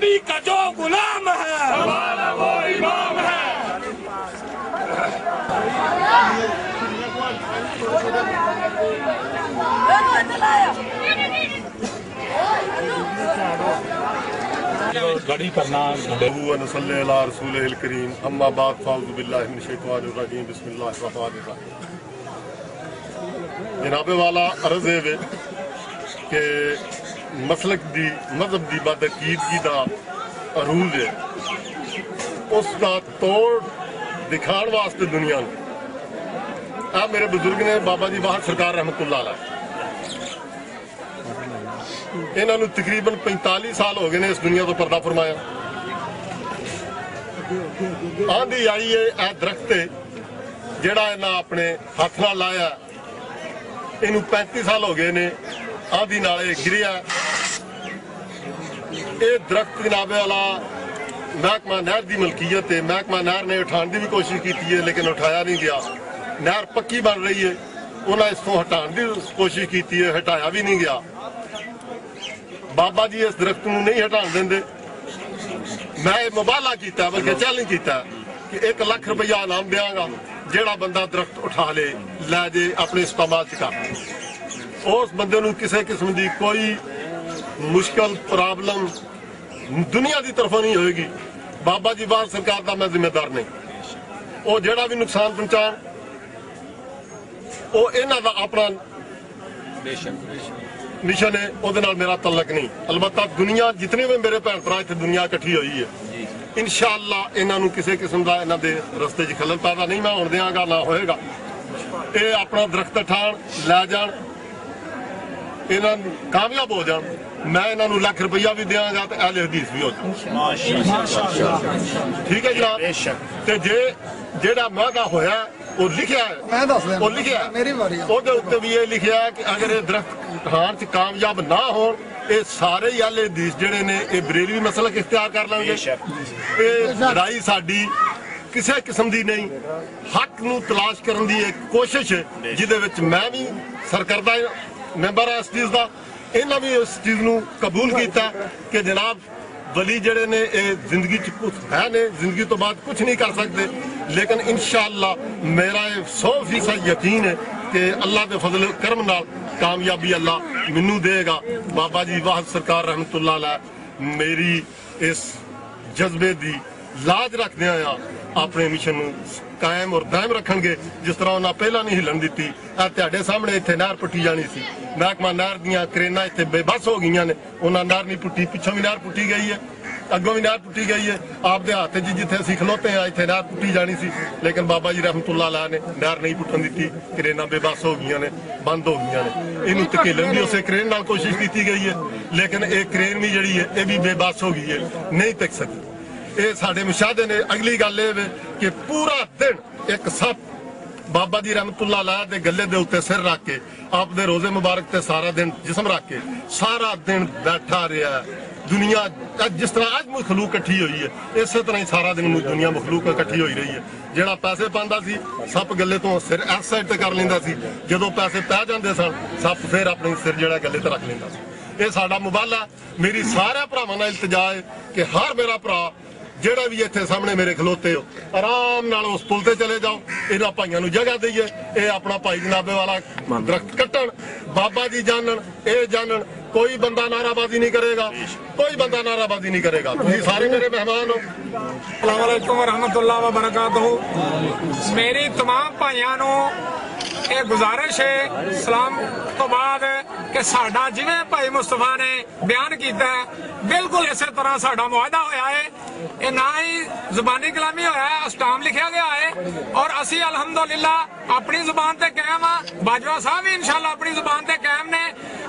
नबी का जो गुलाम है हमारा वो इमाम है। गड़ी करना रसूल करीम अम्मा बाद फाउज़ु बिल्लाहि मिनश शैतानिर रजीम बिस्मिल्लाहिर रहमानिर रहीम। जनाबे वाला अर्ज़ है कि मसलक दी मजहब दी बदअकीदगी दा अरूज है उसका तोड़ दिखाने वास्ते दुनिया ने आ मेरे बुजुर्ग ने बाबा जी वाहद सरकार रहमतुल्लाह अलैह इन्होंने तकरीबन 45 साल हो गए ने इस दुनिया तो पर्दा फरमाया। आंधी आई है आ दरख्त जेड़ा इन्हें अपने हाथ नाल लाया इनू 35 साल हो गए ने आंधी नाल गिरिया। ये दरख्त जनाबे वाला महकमा नहर की मलकीयत है। महकमा नहर ने उठाने की भी कोशिश की है लेकिन उठाया नहीं गया। नहर पक्की बन रही है उन्हें इसको हटाने की कोशिश की है हटाया भी नहीं गया। बाबा जी इस दरख्त को नहीं हटाने देंगे। मैं मुबाला किया बल्कि चैलेंज किया कि 1 लाख रुपया इनाम देंगा जेड़ा बंदा दरख्त उठा ले लै जे अपने इस्तेमाल च कर उस बंदे नूं किसी किस्म की कोई मुश्किल प्रॉब्लम दुनिया की तरफों नहीं होएगी। बाबा जी वाहद सरकार का मैं जिम्मेदार नहीं। वो जेड़ा भी नुकसान पहुंचाण वो इन्हां दा अपना मिशन है उहदे नाल मेरा तल्लक नहीं। अलबत्ता दुनिया जितने भी मेरे भैन भरा इत्थे दुनिया इकट्ठी हुई है इंशाअल्लाह इन्हां नूं किसी किस्म का इन्हां दे रस्ते च खलल पैदा नहीं मैं होण देंगा ना होएगा। ये अपना दरख्त ठाण लै जाण इन्हां कामयाब हो जाण मैं इन्हां नूं लाख रुपया भी देंगा तो अहले हदीस भी हो जाण। ठीक है जनाब। ते जे जेड़ा वादा होया वो लिखिया है वो लिखिया ਉਹਦੇ ਉੱਤੇ भी ये लिखिया है कि अगर ये दरख्त खाण च कामयाब ना हो ये सारे ही अहले हदीस जेड़े ने ये बरेलवी मसलक इख्तियार कर लेंगे। ये लड़ाई साडी किसी किस्म की नहीं हक नूं तलाश करने की एक कोशिश है जिहदे विच मैं भी सरकर्दा मैंबर है इस चीज़ का। इन्हां भी इस चीज़ नूं कबूल किया कि जनाब वली जड़े ने जिंदगी कुछ है ने जिंदगी तो बाद कुछ नहीं कर सकते लेकिन इंशाअल्लाह मेरा 100% यकीन है कि अल्लाह के फजल करम नाल कामयाबी अल्लाह मैनू देगा। बाबा जी वाहद सरकार रहमतुल्लाह अलैह मेरी इस जज्बे की लाज रखदे आ अपने मिशन कायम और दायम रखेंगे जिस तरह उन्हें पहला नहीं हिलन दी। तुहाडे सामने इत्थे नहर पुट्टी जानी सी महकमा नहर दियां क्रेनां इत्थे बेबस हो गई ने उन्हें नहर नहीं पुट्टी पिछों भी नहर पुट्टी गई है अगों भी नहर पुट्टी गई है। आपदे हाथ च जिथे असीं खलोते हैं इत्थे नहर पुट्टी जानी सी लेकिन बाबा जी रहमतुल्लाह अलैह ने नहर नहीं पुट्टन दी। क्रेनां बेबस हो गई ने बंद हो गई ने इनू धकेलन की उस क्रेन नाल कोशिश की गई है लेकिन ये क्रेन भी जिहड़ी है ये भी बेबस हो गई है नहीं तक सकी। ये साडे मुशाहदे ने। अगली गल ये कि पूरा दिन एक सप बाबा जी रहमतुल्लाह अलैह दे गले दे उत्ते सिर रख के आप दे रोजे मुबारक ते सारा दिन जिस्म रख के सारा दिन बैठा रहा। दुनिया जिस तरह अज मखलूक इकट्ठी हुई है इस तरह ही सारा दिन दुनिया मखलूक इकट्ठी हुई रही है। जेड़ा पैसे पांदा सी सप गले तो सिर इस साइड ते कर लेंदा सी जदों पैसे पै जांदे सन सप फिर अपने सिर जेड़ा गले ते रख लेंदा सी। ये साडा मुबाला मेरी सारे भरावां नाल इल्तिजा है कि हर मेरा भरा जेड़ा भी इत्थे सामने मेरे खलोते हो आराम नाल उस पुल ते चले जाओ इन्हां भाइयां नूं जगह दईए ये अपना भाई जनाबे वाला दरख्त कट्टण बाबा जी जानन ये जानन कोई बंदा नाराबाजी नहीं करेगा कोई बंदा नाराबाजी नहीं करेगा। तुसीं सारे मेरे मेहमान हो। अस्सलाम वालेकुम रहमतुल्लाह व बरकातहू। मेरी तमाम भाइयों नूं ये गुजारिश है सलाम तो बाद कि साडा जिवें भाई मुस्तफा ने बयान किया बिल्कुल इस तरह साडा मुआहदा होया है। ये ना ही जुबानी कलामी होया है अस्टाम लिखा गया है और असी अलहमदुलिल्लाह अपनी जुबान ते कायम हाँ। बाजवा साहब भी इंशाअल्लाह अपनी जुबान ते कायम ने।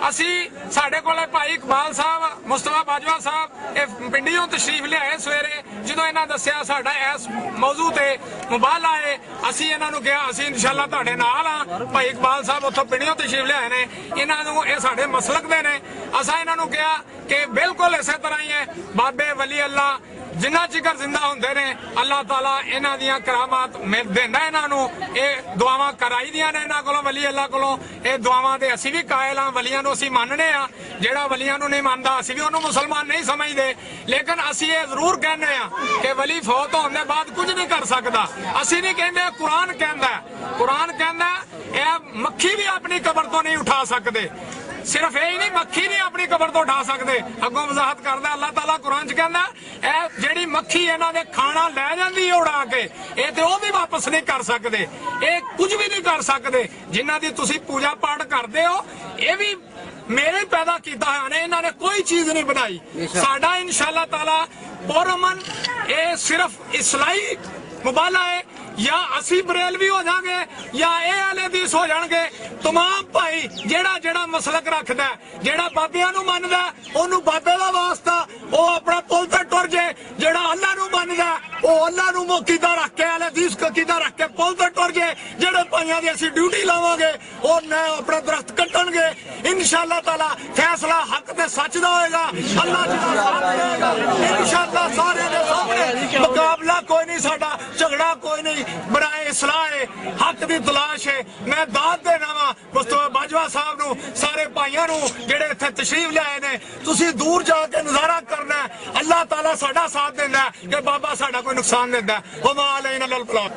असी साडे कोले भाई इकबाल साहब मुस्तफा बाजवा साहब ये पिंडियों तशरीफ लियाए सवेरे जदों इन्हां दस्सिया साडा इस मौजू ते मुबाला है असी इन्हां नूं कहा असी इंशाअल्लाह तुहाडे नाल हाँ। भाई इकबाल साहब उत्थों पिंडियों तशरीफ लियाए ने इन्हां नूं ये साडे मसलक दे ने असा इन्हों कहा कि बिल्कुल इस तरह ही है बाबे वली अल्लाह जिन्ना चिकर जिंदा होंदे ने अल्लाह ताला इन्हां दियां करामात देंदा इन्हां ये दुआवां कराई दियां ने इन्हां कोलों वली अल्लाह कोलों ये दुआवां दे असीं भी कायल हां वलियां नूं असीं मनने आ जेड़ा वलियां नूं नहीं मनदा असीं भी उहनूं मुसलमान नहीं समझदे लेकिन असीं ये जरूर कहने आ कि वली फौत होने दे बाद कुछ नहीं कर सकदा असीं नहीं कहंदे कुरान कहंदा ये मक्खी भी अपनी कबर तो नहीं उठा सकदे सिर्फ यही नहीं मक्खी नहीं अपनी कबर तो उठा सकते अगों वजाहत करदा अल्लाह ताला कुरान च कहंदा ए जेड़ी मक्खी इन्हां दे खाना लै जांदी है उड़ा के ये ते ओ भी वापस नहीं कर सकते ये कुछ भी नहीं कर सकते जिन्हां दी तुसीं पूजा पाठ करदे हो ये भी मेरे पैदा किया होया ने इन्हां ने कोई चीज नहीं बनाई साडा इंशाअल्लाह ताला पुरअमन ये सिर्फ इस्लाही मुबाला है या असी बरेलवी हो जाएंगे या ये अहले हदीस हो जाएंगे तमाम भाई जेड़ा जेड़ा मसलक रखदा जेड़ा बाबियां नूं मनदा ओनू बाबे दा वास्ता ओ अपना पुल ते टुर जे जेड़ा अल्लाह नूं मनदा ओ अल्लाह नूं मुकीदा रख के अहले हदीस को कीदा रख के पुल ते टुर जे जेड़े भाइयां दी असी ड्यूटी लावांगे ओ न अपना दरख्त कट्टणगे इंशाअल्लाह ताला फैसला हक ते सच दा होएगा अल्लाह जिहदा साथ देगा इंशाअल्लाह सारे दे सामने मुकाबला कोई नहीं साडा झगड़ा कोई नहीं बनाए इस्लाह है हक दी तलाश है मैं दाद देना वा मुस्तफा बाजवा साहब नूं सारे भाइयां नूं जेड़े इत्थे तशरीफ लिआए ने तुसीं दूर जाके नज़ारा करना है अल्लाह ताला साडा साथ देंदा है कि बाबा साडा कोई नुकसान देंदा है व मा अलैना इल्लल बलाग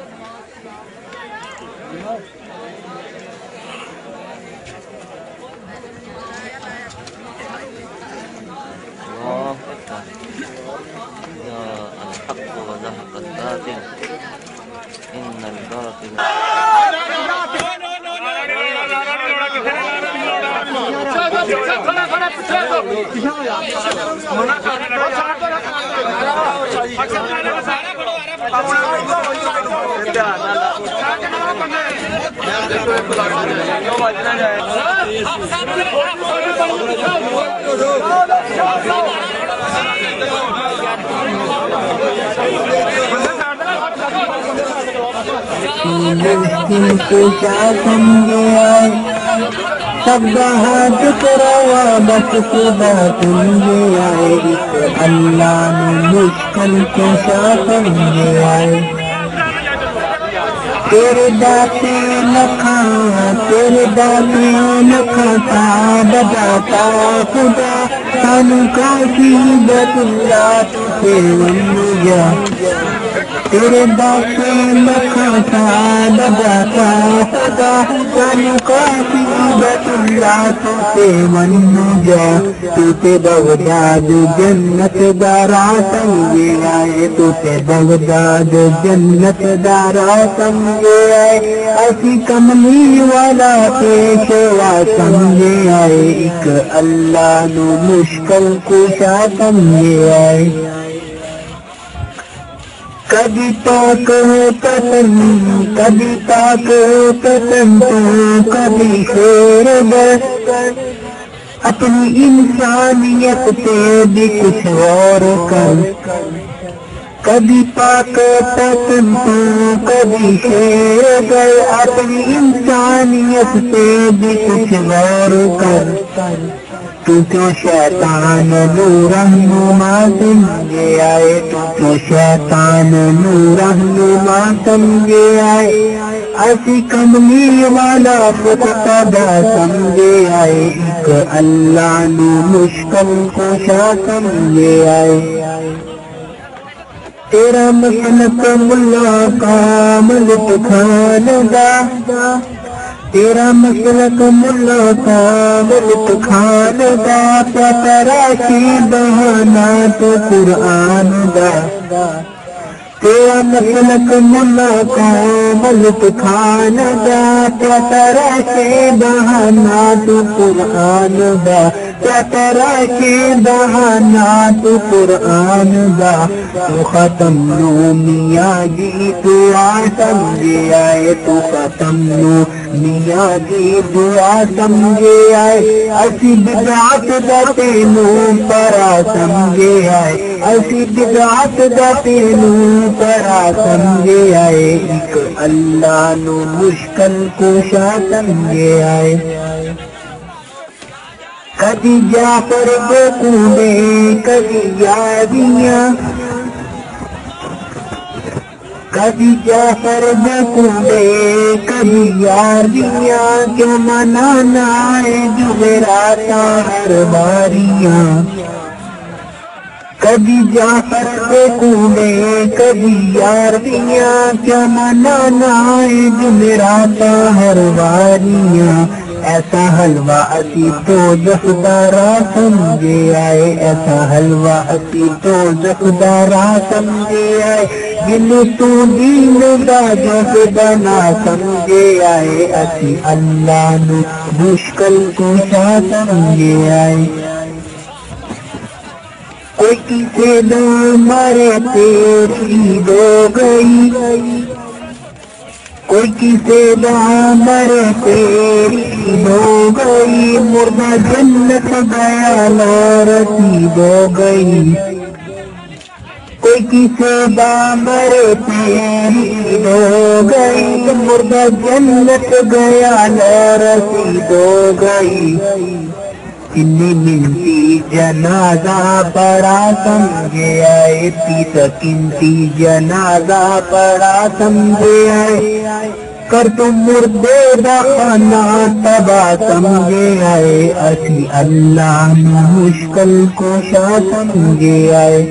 सब हाथ करवा बस खुदा तुझे आए अल्लाह ने मुश्किल कुशा समझे आए तेरे दाते लखा था बदाता खुदा सानू काफी बतुल्ला तुझे वन्नुजा तेरे दाते लखा था बदाता खुदा सानू काफी बतुल्ला तुझे वन्नुजा तुझे बगदाद जन्नत दारा समझे आए तुझे बगदाद जन्नत दारा समझे आए असी कमली वाला पेशवा समझे आए एक अल्लाह नु मुश्किल कुशा समझे आए कभी ताक कतन तो कभी शेर अपनी इंसानियत पे भी कुछ और कर कभी पाक तकन तो कभी शेर अपनी इंसानियत पे भी कुछ और कर तू क्यों शैतान रहनुमा समझे आए तू क्यों शैतान रहनुमा समझे आए असी कमली वाला खुदा समझे आए एक अल्लाह नु मुश्किल कुशा समझे आए तेरा मसलक मुल्ला कामल खान दा तेरा मसलक मुल्ला कामल खान दा तराशी बहाना तो कुरान दा तेरा मसलक मुल्ला कामल खान दा तराशी बहाना तो कुरान दा तराशी बहाना तो कुरान दा तो खत्म नो मियाँ जी दुआ समझे आए तो खत्म नो मियाँ जी दुआ समझे आए असी बिदात दा तेनू परा समझे आए असी बिदात दा तेनू परा समझे आए एक अल्लाह नु मुश्किल कुशा समझे आए کبھی جعفر کو کوڑے کبھی یاریاں کبھی جعفر کو کوڑے کبھی یاریاں کیوں منانا ہے جمعرات ہر باریاں کبھی جعفر کو کوڑے کبھی یاریاں کیوں منانا ہے جمعرات ہر باریاں ایسا حلوہ اسی دوزخ دارا سمجھے آئے ایسا حلوہ اسی دوزخ دارا سمجھے آئے جنوں تو دین دا جس بنا سمجھے آئے اسی اللہ نو مشکل کشا سمجھے آئے کوئی کسی نہ مرے تیری ہو گئی کوئی کسی نہ مرے تیری ہو گئی مردہ جنت گیا نصیب ہو گئی کوئی کسی نہ مرے تیری ہو گئی مردہ جنت گیا نصیب ہو گئی اتنی منتی جنازہ پڑا سمجھے آئے تیس قیمتی جنازہ پڑا سمجھے آئے کر تم مردے دا خانہ تباہ سمجھے آئے اسی اللہ نو مشکل کشا سمجھے آئے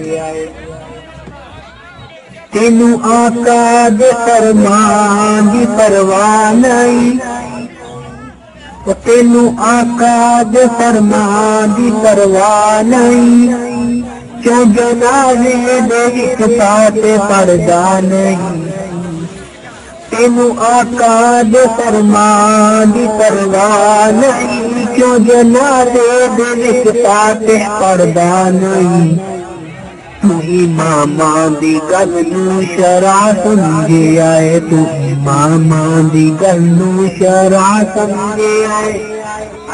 تینوں آقا دے فرمان دی پرواہ نہیں تینوں آقا دے فرمان دی پرواہ نہیں کیوں جنازے دے وچ پاتے پردہ نہیں تینوں آقا دے فرمان دی پرواہ نہیں کیوں جنازے دے وچ پاتے پردہ نہیں تو اماماں دی گل نو شرع سمجھے آئے تو اماماں دی گل نو شرع سمجھے آئے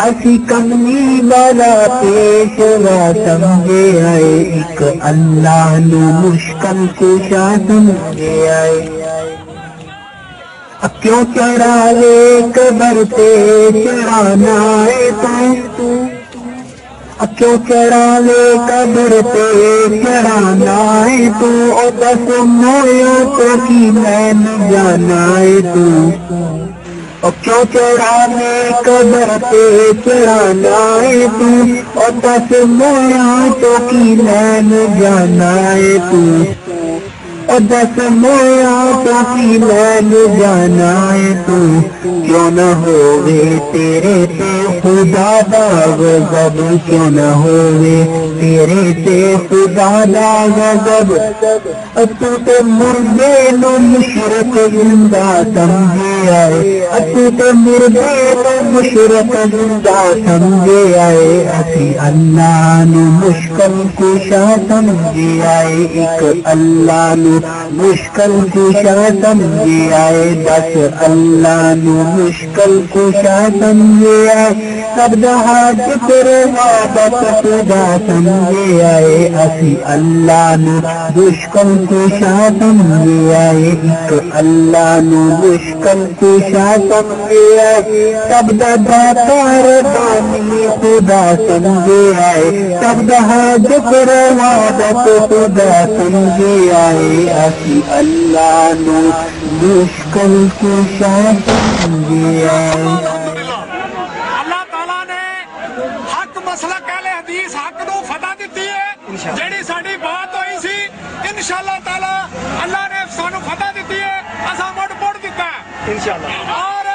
اسی کملی والا پیشوا سمجھے آئے ایک اللہ نو مشکل کشا سمجھے آئے کیوں چڑھاوے قبر تے چڑھانا ہے تو کیوں چڑھاوے قبر پہ چڑھانا ہے تو دس مویا تو کی میں نہ جانا ہے تو کیوں چڑھاوے قبر پہ چڑھانا ہے تو دس مویا تو کی میں نہ جانا ہے تو دس مویا تو کی میں نہ جانا ہے تو کیوں نہ ہوئے تیرے تے خدا دا غضب کیوں نہ ہوئے تیرے تے خدا دا غضب تو تے مردے نو مشرک زندہ سمجھے آئے تو تے مردے نو مشرک زندہ سمجھے آئے اسی اللہ نو مشکل کشا سمجھے آئے ایک اللہ نو مشکل کشا سمجھے آئے بس اللہ نو مشکل کشا سمجھے آئے سب دہا ذکر عبادت خدا سمجھے آئے اسی اللہ نو مشکل کشا سمجھے آئے ایک اللہ نو مشکل کشا سمجھے آئے سب داتا ربانی خدا سمجھے آئے سب دہا ذکر عبادت خدا سمجھے آئے اسی اللہ نو مشکل کشا سمجھے آئے اللہ تعالیٰ نے حق مسلک اہل حدیث حق نو فتح دیتی ہے جیڑی ساڑی بات ہوئی سی انشاءاللہ تعالیٰ اللہ نے سانو فتح دیتی ہے اسا مڑ دیتا ہے اور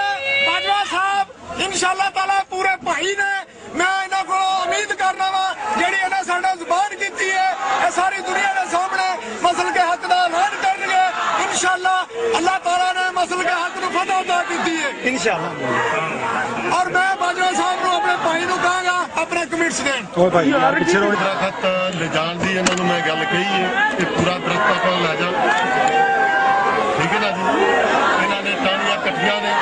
باجوہ صاحب انشاءاللہ تعالیٰ پورے بھائی نے میں انہوں کو امید کرنا وا جیڑی انہیں ساڑا زبان کیتی ہے اے ساری دنیا کے سامنے مسل کے حق دا اعلان کرنے گے انشاءاللہ اللہ تعالیٰ نے مسل کے حق نو فتح عطا کیتی ہے انشاءاللہ اور میں باجوہ صاحب نو اپنے بھائی نو کہاں گا اپنے کمنٹس دین درخت لے جان دی انہوں نے میں گل کہی ہے کہ پورا درخت اپنا لے جان ٹھیک ہے نا جی انہوں نے ٹانیاں کٹیاں نے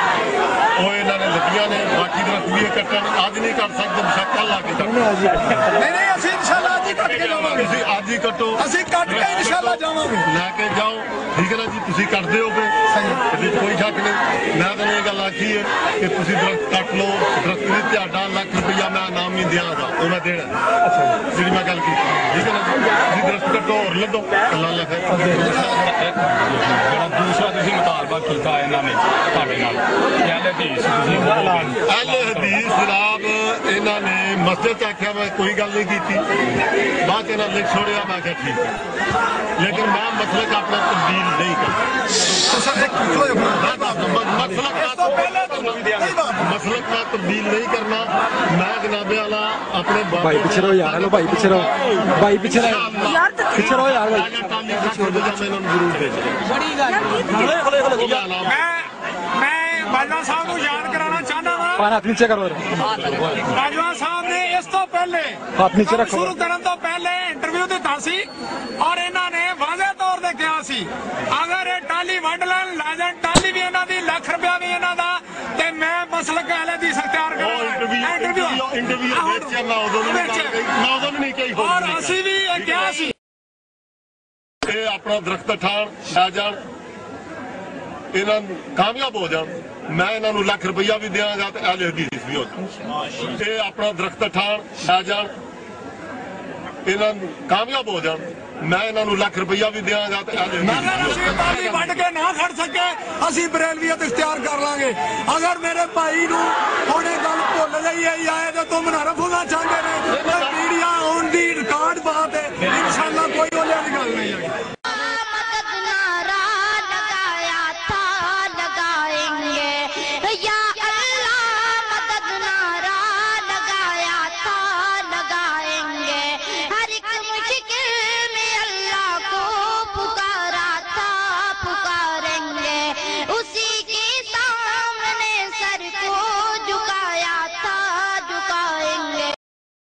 وہ انہوں نے لگیاں نے باقی درخت بھی کٹن آج نہیں کٹ سکتے بشک کل آ کے نہیں اسی انشاءاللہ آج ہی کٹ کے جاواں گے تسی آج ہی کٹو اسی کٹ کے انشاءاللہ جاواں گے لے کے جاؤ ٹھیک ہے نا جی تسی کٹدے ہو گے कोई शक नहीं। मैं तो ये गल आखी है कि तुसी दरख्त कट लो, दरख्त भी तुहाडा लाख रुपया मैं इनाम नहीं देंगा, वो मैं देना जी मैं गल की, ठीक है ना। तुसी दरख्त कटो और लदो अल्लाह ले फिर दूसरा तुसी मुतालबा कीता इन्हां ने तुहाडे नाल अहले हदीस जनाब इन्हां ने मस्जिद आख्या मैं कोई गल नहीं की, बाद इन्हां लिख छोड़िया, मैं क्या ठीक है, लेकिन मैं मसलक अपना तब्दील नहीं करता। मसलक का तब्दील नहीं करना। मैं जनाबे आला अपने भाई पीछे रहो यार, हेलो भाई पीछे रहो, भाई पीछे रहो पीछे रहो यार भाई। मैं बाजवा साहब को याद कराना चाहना वा, हाथ नीचे करो, बाजवा साहब ने इस तो पहले हाथ नीचे रखो, शुरू करने तो पहले इंटरव्यू दिता सी और इन्हों ने वाजे तौर पर कहा सी अगर ये टाली वंड लैन लै जान, टाली भी इन्हों की लाख रुपया भी इन्हों का, ते मैं मसलक अहले दी इख्तियार करा और असी भी क्या सी अपना दरख्त ठाण लै जान, इन्हां कामयाब हो जान, मैं इन्हों लाख रुपया भी देंगा तो अहले हदीस भी हो जाए। अपना दरख्त ठाण लै जान, इन्हां कामयाब हो जान, मैं इन्हों लाख रुपया भी देंगा तो अहले हदीस वंड के ना खड़ सके असी बरेलवियत इख्तियार कर लांगे। अगर मेरे भाई नूं हुणे गल भुल गई है आए तो तुम मुनारफ होना चाहते हैं, मीडिया ऑन दी रिकॉर्ड बात है